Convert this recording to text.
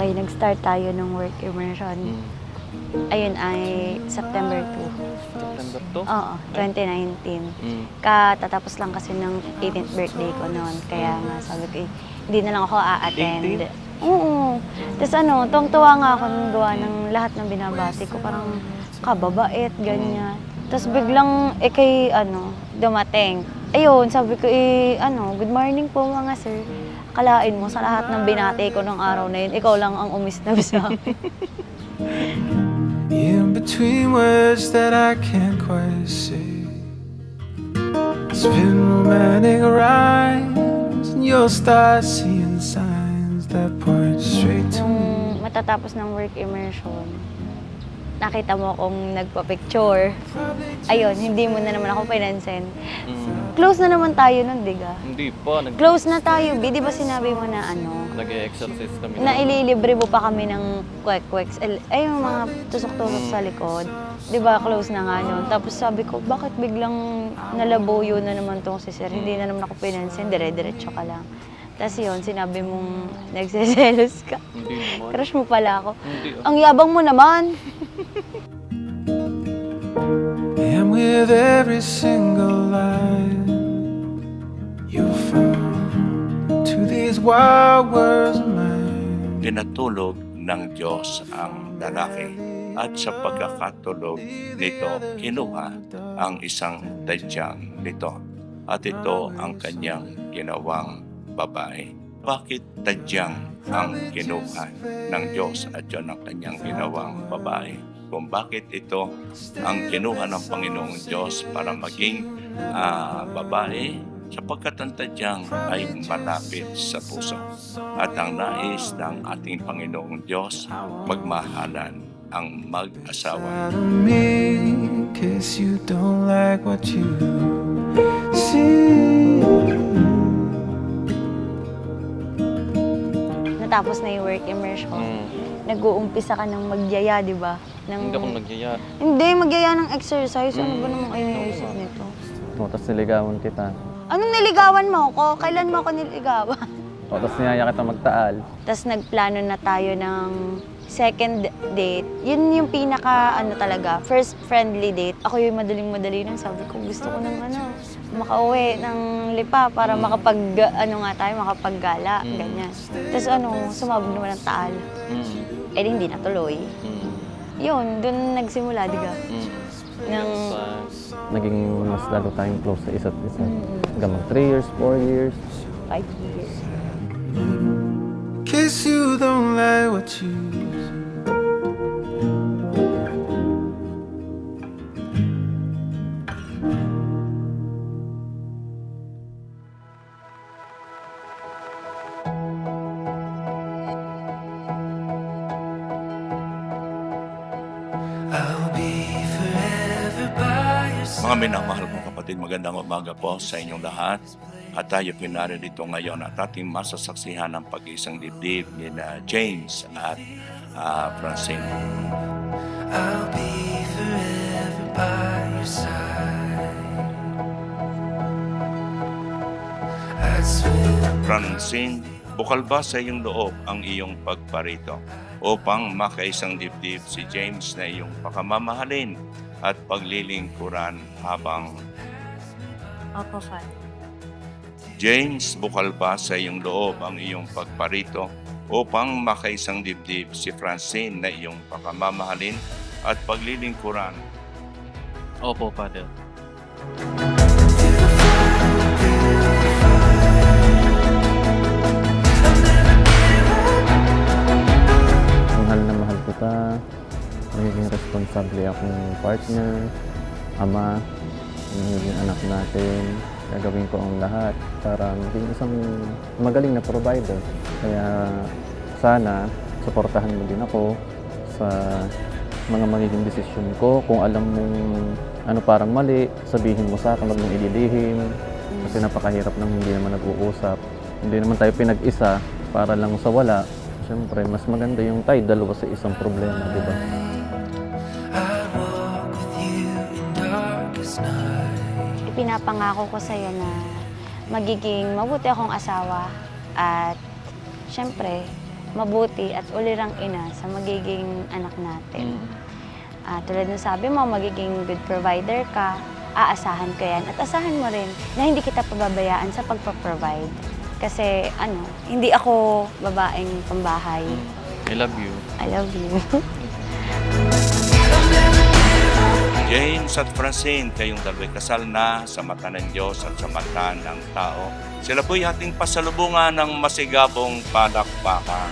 Okay, nag-start tayo ng work immersion. Ayun ay September 2. September 2? Oo, 2019. Mm. Katatapos lang kasi ng 18th birthday ko noon. Kaya nga sabi ko, hindi na lang ako a-attend. 18th? Oo. Tapos tuwang-tuwa nga ako nung gawa ng lahat ng binabati ko. Parang kababait, ganyan. Tapos biglang, kay, dumating. Ayun, sabi ko, good morning po mga sir. Kalain mo sa lahat ng binati ko ng araw na yun, ikaw lang ang umisnab sa akin. In between words that I can't quite say, spin romantic rhymes, and you'll start seeing signs that point straight to me. Nung matatapos ng work immersion, nakita mo akong nagpa-picture. Ayun, hindi mo na naman ako pinansin. Close na naman tayo nun, diga? Hindi pa. Close na tayo, B. Di ba sinabi mo na Nag-e-exercise kami. na ililibre mo pa kami ng kwek-kweks. Ay, yung mga tusok-tusok sa likod. Di ba, close na nga nun. Tapos sabi ko, bakit biglang nalabuyo na naman tong si sir? Hindi na naman ako pinansin, dire-diretso ka lang. Tapos yun, sinabi mong nagsiselos ka. Hindi naman. Crush mo pala ako. Hindi. Ang yabang mo naman. And with every single line you found to these wild words of mine. Pinatulog ng Diyos ang lalaki at sa pagkakatulog nito, kinuha ang isang tadyang nito at ito ang kanyang ginawang babae. Bakit tadyang ang kinuha ng Diyos at yun ang kanyang ginawang babae? Kung bakit ito ang kinuha ng Panginoong Diyos para maging babae, sapagkat ang tadyang ay malapit sa puso. At ang nais ng ating Panginoong Diyos, magmahalan ang mag-asawa. Out of me, in case you don't like what you see. Natapos na yung work immersion. Nag-uumpisa ka ng magyaya, di ba? Hindi ako nagyaya. Hindi, magyaya ng exercise. Ano ba namang iniisip nito? Tapos niligawan kita. Anong niligawan mo ako? Kailan mo ako niligawan? Tapos niyaya kita magtaal. Tapos nagplano na tayo ng second date. Yun yung pinaka, talaga, first friendly date. Ako yung madaling-madali nang sabi ko, gusto ko ng makauwi ng Lipa para makapaggala, ganyan. Tapos sumabog naman ng taal. Hindi natuloy. Yun, dun nagsimula, diga? Naging mas lalo tayong close sa isa't isa. Hanggang 3 years, 4 years. 5 years. In case you don't like what you see. I'll be forever by your side. Mga minamahal kong kapatid, magandang umaga po sa inyong lahat. At tayo pinarito ngayon at ating masasaksihan ng pag-isang dibdib ni James at Francine. I'll be forever by your side. I swear. Francine, bukal ba sa iyong loob ang iyong pagparito upang makaisang dibdib si James na iyong pakamamahalin at paglilingkuran habang Opo, Father. James, bukal ba sa iyong loob ang iyong pagparito upang makaisang dibdib si Francine na iyong pakamamahalin at paglilingkuran? Opo, Father. Mahal na mahal kita. Magiging responsable akong partner, ama, magiging anak natin. Gagawin ko ang lahat para maging isang magaling na provider. Kaya sana suportahan mo din ako sa mga magiging desisyon ko. Kung alam mong parang mali, sabihin mo sa akin, wag mong ililihim. Kasi napakahirap nang hindi naman nag-uusap. Hindi naman tayo pinag-isa para lang sa wala. Siyempre, mas maganda yung tayo dalawa sa isang problema, di ba? I walk with you in darkest night. Pinapangako ko sa'yo na magiging mabuti akong asawa at syempre, mabuti at ulirang ina sa magiging anak natin. Tulad ng sabi mo, magiging good provider ka, aasahan ko yan. At asahan mo rin na hindi kita pababayaan sa pagpa-provide. Kasi hindi ako babaeng pambahay. I love you. I love you. James at Francine, kayong dalawa'y kasal na sa mata ng Diyos at sa mata ng tao. Sila po'y ating pasalubungan ng masigabong palakpakan.